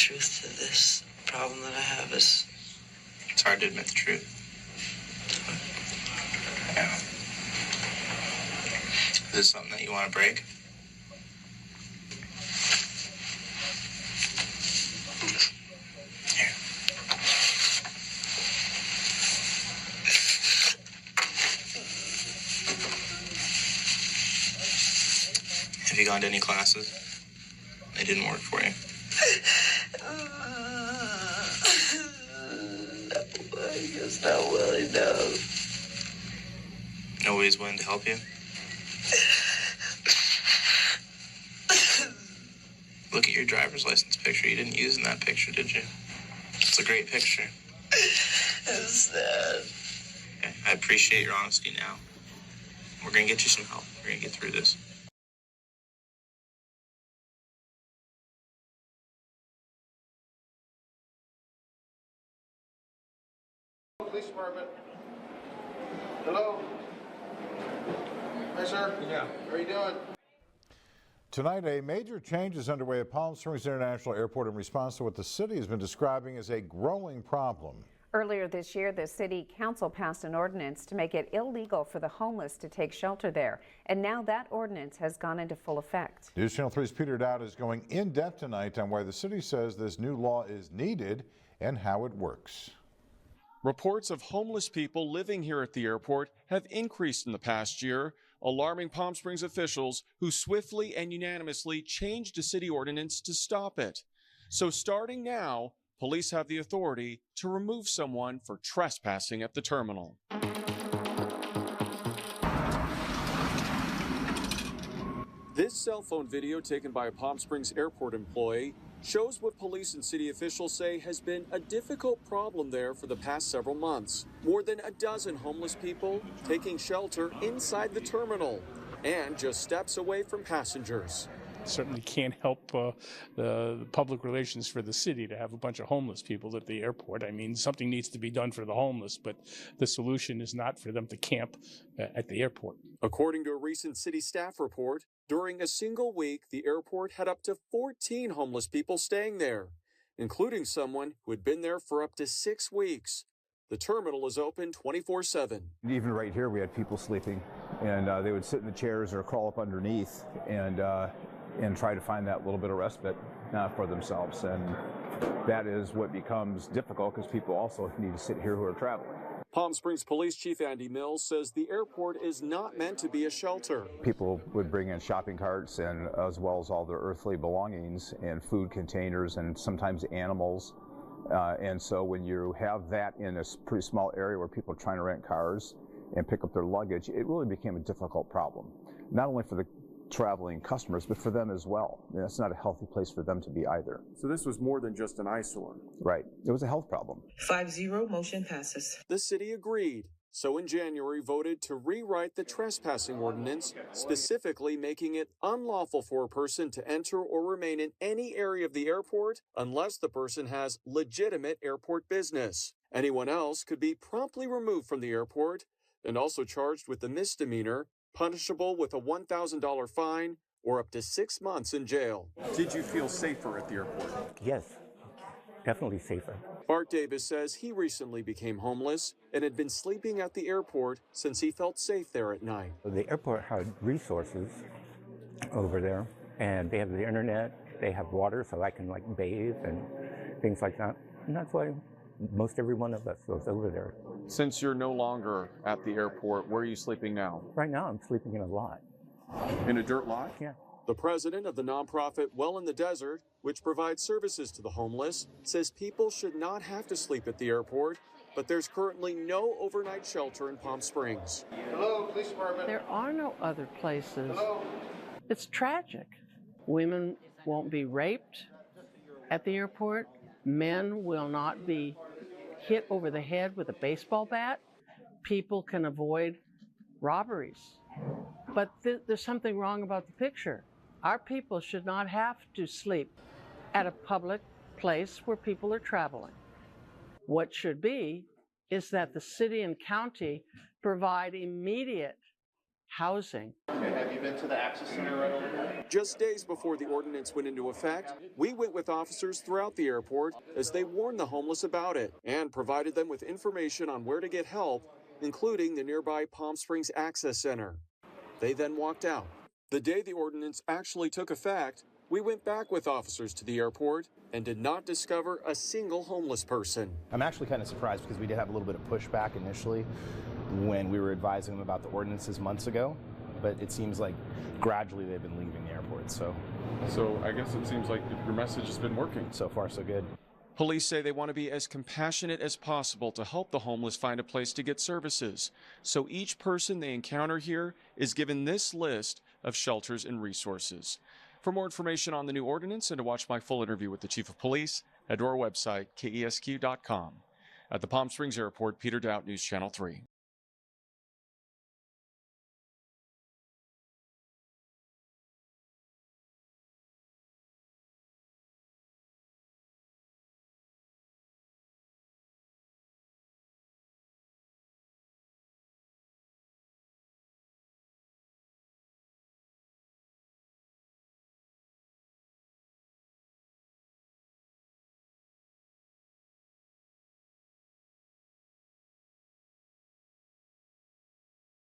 truth to this problem that I have is... It's hard to admit the truth. Yeah. Is this something that you want to break? Here. Have you gone to any classes? They didn't work for you. I guess not willing to. Nobody's willing to help you? Look at your driver's license picture. You didn't use in that picture, did you? It's a great picture. It's sad. Okay, I appreciate your honesty now. We're going to get you some help. We're going to get through this. Police department. Hello. Hi, sir. Yeah. How are you doing? Tonight, a major change is underway at Palm Springs International Airport in response to what the city has been describing as a growing problem. Earlier this year, the city council passed an ordinance to make it illegal for the homeless to take shelter there. And now that ordinance has gone into full effect. News Channel 3's Peter Dowd is going in depth tonight on why the city says this new law is needed and how it works. Reports of homeless people living here at the airport have increased in the past year, alarming Palm Springs officials who swiftly and unanimously changed a city ordinance to stop it. So starting now, police have the authority to remove someone for trespassing at the terminal. This cell phone video taken by a Palm Springs airport employee shows what police and city officials say has been a difficult problem there for the past several months. More than a dozen homeless people taking shelter inside the terminal and just steps away from passengers. Certainly can't help the public relations for the city to have a bunch of homeless people at the airport. I mean, something needs to be done for the homeless, but the solution is not for them to camp at the airport. According to a recent city staff report, during a single week, the airport had up to 14 homeless people staying there, including someone who had been there for up to 6 weeks. The terminal is open 24/7. Even right here, we had people sleeping, and they would sit in the chairs or crawl up underneath and try to find that little bit of respite for themselves. And that is what becomes difficult because people also need to sit here who are traveling. Palm Springs Police Chief Andy Mills says the airport is not meant to be a shelter. People would bring in shopping carts and as well as all their earthly belongings and food containers and sometimes animals. And so when you have that in a pretty small area where people are trying to rent cars and pick up their luggage, it really became a difficult problem, not only for the traveling customers, but for them as well. And that's not a healthy place for them to be either. So this was more than just an eyesore. Right. It was a health problem. 5-0, motion passes. The city agreed, so in January voted to rewrite the trespassing ordinance, specifically making it unlawful for a person to enter or remain in any area of the airport unless the person has legitimate airport business. Anyone else could be promptly removed from the airport and also charged with a misdemeanor, punishable with a $1,000 fine or up to 6 months in jail. Did you feel safer at the airport? Yes, definitely safer. Bart Davis says he recently became homeless and had been sleeping at the airport since he felt safe there at night. The airport had resources over there, and they have the internet, they have water so I can bathe and things like that. And that's why most every one of us goes over there. Since you're no longer at the airport, where are you sleeping now? Right now I'm sleeping in a lot. In a dirt lot? Yeah. The president of the nonprofit Well in the Desert, which provides services to the homeless, says people should not have to sleep at the airport, but there's currently no overnight shelter in Palm Springs. Hello, police department. There are no other places. Hello. It's tragic. Women won't be raped at the airport. Men will not be hit over the head with a baseball bat. People can avoid robberies. But there's something wrong about the picture. Our people should not have to sleep at a public place where people are traveling. What should be is that the city and county provide immediate housing. Okay, have you been to the Access Center right over there? Just days before the ordinance went into effect, we went with officers throughout the airport as they warned the homeless about it and provided them with information on where to get help, including the nearby Palm Springs Access Center. They then walked out. The day the ordinance actually took effect, we went back with officers to the airport and did not discover a single homeless person. I'm actually kind of surprised because we did have a little bit of pushback initially when we were advising them about the ordinances months ago, but it seems like gradually they've been leaving the airport. So I guess it seems like your message has been working. So far, so good. Police say they want to be as compassionate as possible to help the homeless find a place to get services. So each person they encounter here is given this list of shelters and resources. For more information on the new ordinance and to watch my full interview with the Chief of Police, head to our website, kesq.com. At the Palm Springs Airport, Peter Doubt, News Channel 3.